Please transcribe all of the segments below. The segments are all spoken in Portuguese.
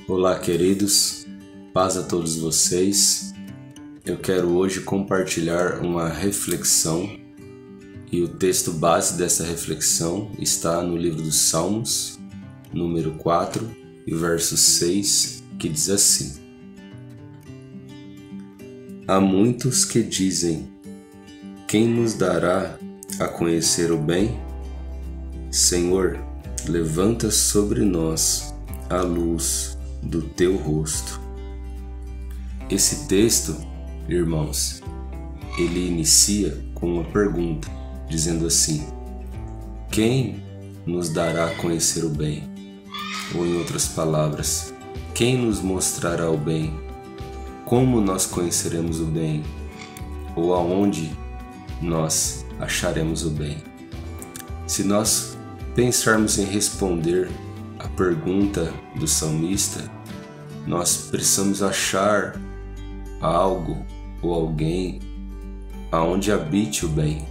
Olá, queridos, paz a todos vocês. Eu quero hoje compartilhar uma reflexão e o texto base dessa reflexão está no livro dos Salmos, número 4 e verso 6, que diz assim: Há muitos que dizem: quem nos dará a conhecer o bem? Senhor, levanta sobre nós a luz do teu rosto. Esse texto, irmãos, ele inicia com uma pergunta, dizendo assim: quem nos dará a conhecer o bem? Ou em outras palavras, quem nos mostrará o bem? Como nós conheceremos o bem? Ou aonde nós acharemos o bem? Se nós pensarmos em responder a pergunta do salmista, nós precisamos achar algo ou alguém aonde habite o bem.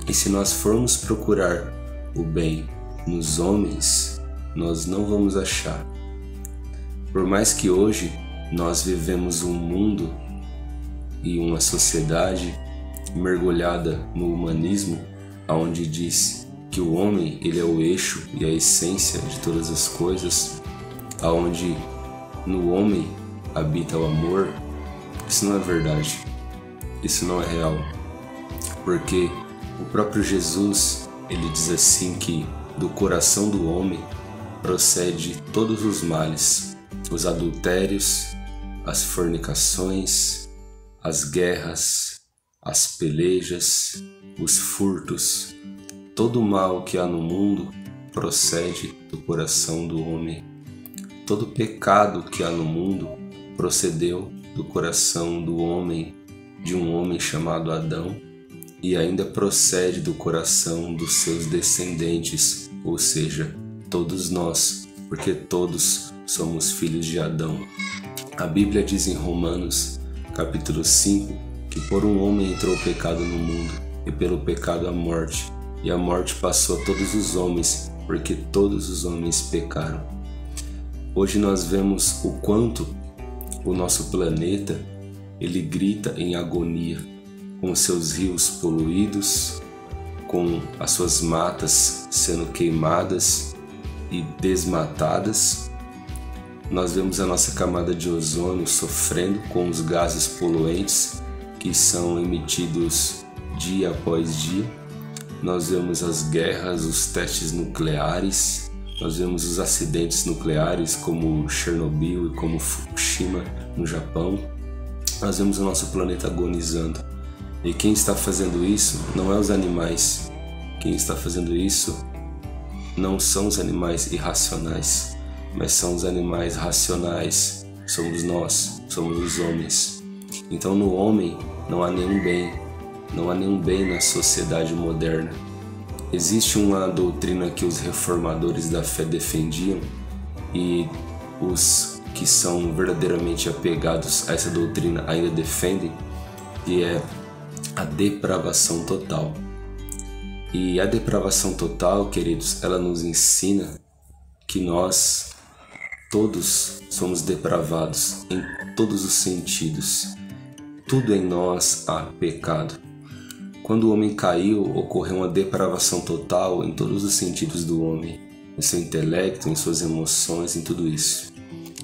E se nós formos procurar o bem nos homens, nós não vamos achar. Por mais que hoje nós vivemos um mundo e uma sociedade mergulhada no humanismo, onde diz que o homem ele é o eixo e a essência de todas as coisas, aonde no homem habita o amor, isso não é verdade, isso não é real, porque o próprio Jesus ele diz assim que do coração do homem procede todos os males, os adultérios, as fornicações, as guerras, as pelejas, os furtos. Todo o mal que há no mundo procede do coração do homem. Todo pecado que há no mundo procedeu do coração do homem, de um homem chamado Adão, e ainda procede do coração dos seus descendentes, ou seja, todos nós, porque todos somos filhos de Adão. A Bíblia diz em Romanos, capítulo 5, que por um homem entrou o pecado no mundo, e pelo pecado a morte. E a morte passou a todos os homens, porque todos os homens pecaram. Hoje nós vemos o quanto o nosso planeta ele grita em agonia, com seus rios poluídos, com as suas matas sendo queimadas e desmatadas. Nós vemos a nossa camada de ozônio sofrendo com os gases poluentes que são emitidos dia após dia. Nós vemos as guerras, os testes nucleares, nós vemos os acidentes nucleares como Chernobyl e como Fukushima no Japão. Nós vemos o nosso planeta agonizando. E quem está fazendo isso não é os animais. Quem está fazendo isso não são os animais irracionais, mas são os animais racionais. Somos nós, somos os homens. Então no homem não há nenhum bem. Não há nenhum bem na sociedade moderna. Existe uma doutrina que os reformadores da fé defendiam e os que são verdadeiramente apegados a essa doutrina ainda defendem, que é a depravação total. E a depravação total, queridos, ela nos ensina que nós todos somos depravados em todos os sentidos. Tudo em nós há pecado. Quando o homem caiu, ocorreu uma depravação total em todos os sentidos do homem, em seu intelecto, em suas emoções, em tudo isso.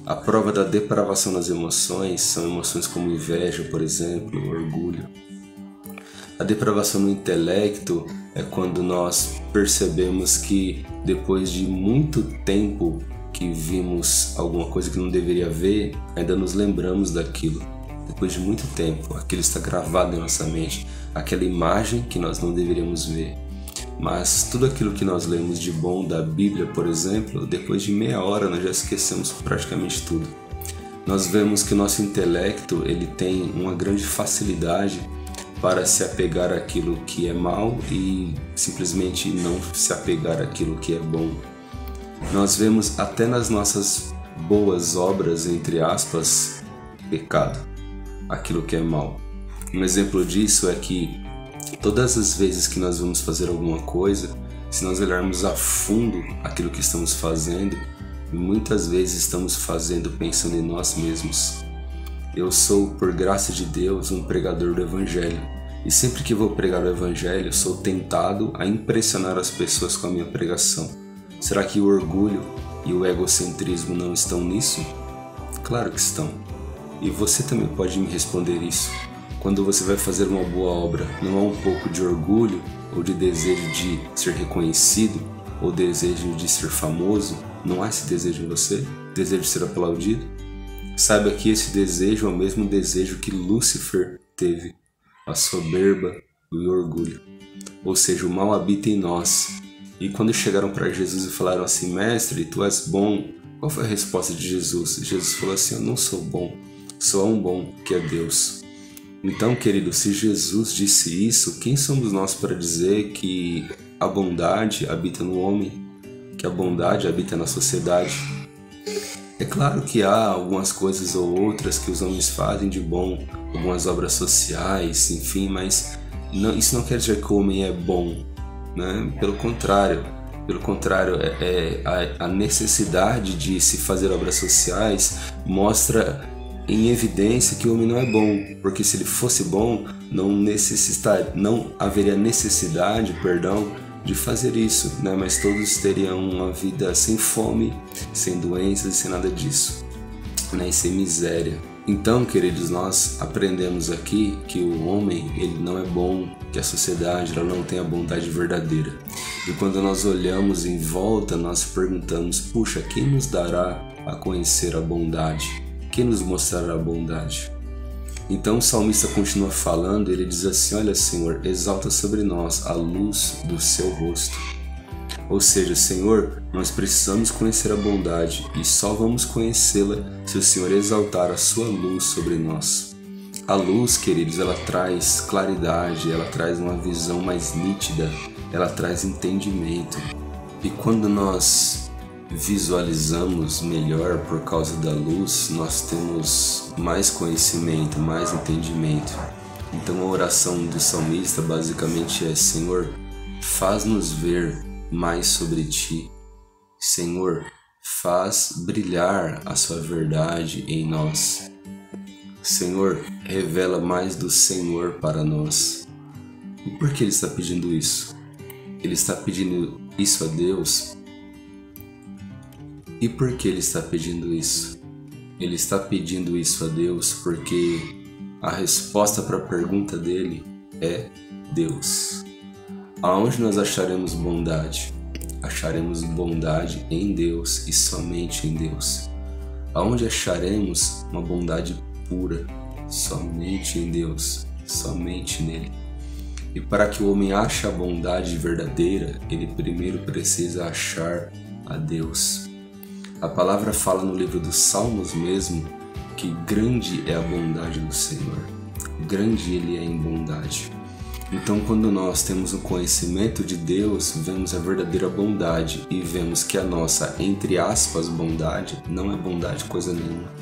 A prova da depravação das emoções são emoções como inveja, por exemplo, orgulho. A depravação no intelecto é quando nós percebemos que depois de muito tempo que vimos alguma coisa que não deveria ver, ainda nos lembramos daquilo. Depois de muito tempo, aquilo está gravado em nossa mente, aquela imagem que nós não deveríamos ver. Mas tudo aquilo que nós lemos de bom da Bíblia, por exemplo, depois de meia hora nós já esquecemos praticamente tudo. Nós vemos que o nosso intelecto ele tem uma grande facilidade para se apegar àquilo que é mal e simplesmente não se apegar àquilo que é bom. Nós vemos até nas nossas boas obras, entre aspas, pecado, aquilo que é mal. Um exemplo disso é que todas as vezes que nós vamos fazer alguma coisa, se nós olharmos a fundo aquilo que estamos fazendo, e muitas vezes estamos pensando em nós mesmos. Eu sou, por graça de Deus, um pregador do Evangelho, e sempre que vou pregar o Evangelho, sou tentado a impressionar as pessoas com a minha pregação. Será que o orgulho e o egocentrismo não estão nisso? Claro que estão. E você também pode me responder isso. Quando você vai fazer uma boa obra, não há um pouco de orgulho ou de desejo de ser reconhecido ou desejo de ser famoso? Não há esse desejo em você? Desejo de ser aplaudido? Saiba que esse desejo é o mesmo desejo que Lúcifer teve, a soberba e o orgulho. Ou seja, o mal habita em nós. E quando chegaram para Jesus e falaram assim: Mestre, tu és bom, qual foi a resposta de Jesus? Jesus falou assim: eu não sou bom, só há um bom, que é Deus. Então, querido, se Jesus disse isso, quem somos nós para dizer que a bondade habita no homem, que a bondade habita na sociedade? É claro que há algumas coisas ou outras que os homens fazem de bom, algumas obras sociais, enfim, mas isso não quer dizer que o homem é bom, né? Pelo contrário, a necessidade de se fazer obras sociais mostra em evidência que o homem não é bom, porque se ele fosse bom, não haveria necessidade, de fazer isso, né? Mas todos teriam uma vida sem fome, sem doenças e sem nada disso, né? E sem miséria. Então, queridos, nós aprendemos aqui que o homem, ele não é bom, que a sociedade ela não tem a bondade verdadeira. E quando nós olhamos em volta, nós perguntamos: puxa, quem nos dará a conhecer a bondade? Quem nos mostrará a bondade? Então o salmista continua falando, ele diz assim: olha, Senhor, exalta sobre nós a luz do seu rosto. Ou seja, Senhor, nós precisamos conhecer a bondade e só vamos conhecê-la se o Senhor exaltar a sua luz sobre nós. A luz, queridos, ela traz claridade, ela traz uma visão mais nítida, ela traz entendimento. E quando nós visualizamos melhor por causa da luz, nós temos mais conhecimento, mais entendimento. Então a oração do salmista basicamente é: Senhor, faz-nos ver mais sobre Ti. Senhor, faz brilhar a Sua verdade em nós. Senhor, revela mais do Senhor para nós. E por que ele está pedindo isso? Ele está pedindo isso a Deus. E por que ele está pedindo isso? Ele está pedindo isso a Deus porque a resposta para a pergunta dele é Deus. Aonde nós acharemos bondade? Acharemos bondade em Deus e somente em Deus. Aonde acharemos uma bondade pura? Somente em Deus, somente nele. E para que o homem ache a bondade verdadeira, ele primeiro precisa achar a Deus. A palavra fala no livro dos Salmos mesmo que grande é a bondade do Senhor, grande Ele é em bondade. Então, quando nós temos o conhecimento de Deus, vemos a verdadeira bondade e vemos que a nossa, entre aspas, bondade não é bondade coisa nenhuma,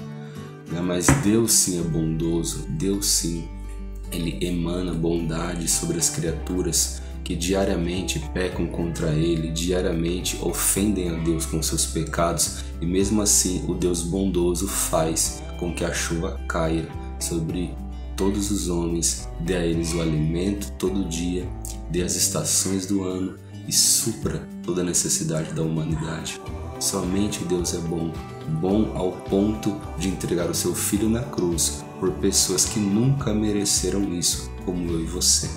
né? Mas Deus sim é bondoso, Deus sim, Ele emana bondade sobre as criaturas que diariamente pecam contra Ele, diariamente ofendem a Deus com seus pecados, e mesmo assim o Deus bondoso faz com que a chuva caia sobre todos os homens, dê a eles o alimento todo dia, dê as estações do ano e supra toda a necessidade da humanidade. Somente Deus é bom, bom ao ponto de entregar o seu Filho na cruz por pessoas que nunca mereceram isso, como eu e você.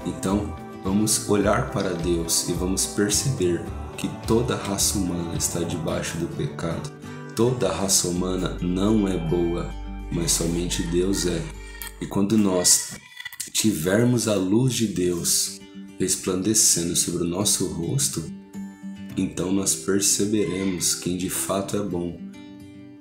Então, vamos olhar para Deus e vamos perceber que toda a raça humana está debaixo do pecado. Toda a raça humana não é boa, mas somente Deus é. E quando nós tivermos a luz de Deus resplandecendo sobre o nosso rosto, então nós perceberemos quem de fato é bom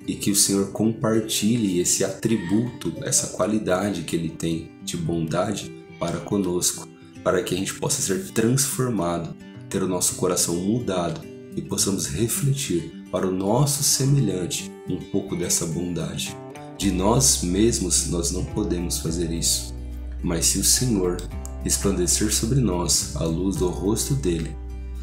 e que o Senhor compartilhe esse atributo, essa qualidade que Ele tem de bondade para conosco, para que a gente possa ser transformado, ter o nosso coração mudado e possamos refletir para o nosso semelhante um pouco dessa bondade. De nós mesmos nós não podemos fazer isso, mas se o Senhor resplandecer sobre nós a luz do rosto dele,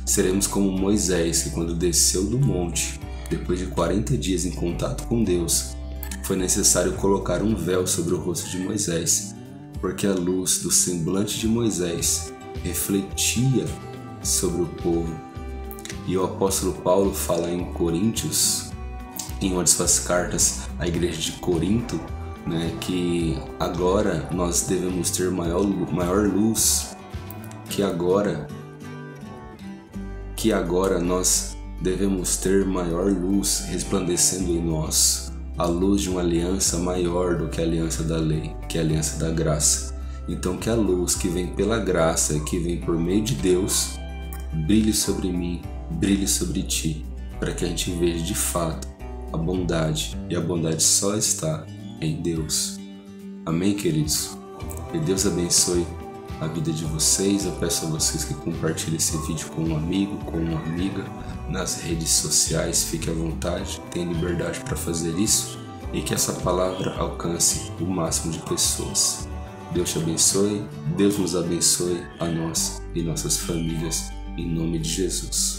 seremos como Moisés, que quando desceu do monte, depois de 40 dias em contato com Deus, foi necessário colocar um véu sobre o rosto de Moisés, porque a luz do semblante de Moisés refletia sobre o povo. E o apóstolo Paulo fala em Coríntios, em uma de suas cartas à igreja de Corinto, que agora nós devemos ter maior luz, que agora nós devemos ter maior luz resplandecendo em nós, a luz de uma aliança maior do que a aliança da lei, que é a aliança da graça. Então que a luz que vem pela graça e que vem por meio de Deus brilhe sobre mim, brilhe sobre ti, para que a gente veja de fato a bondade, e a bondade só está em Deus. Amém, queridos? Que Deus abençoe a vida de vocês. Eu peço a vocês que compartilhem esse vídeo com um amigo, com uma amiga, nas redes sociais. Fique à vontade, tenha liberdade para fazer isso, e que essa palavra alcance o máximo de pessoas. Deus te abençoe, Deus nos abençoe, a nós e nossas famílias, em nome de Jesus.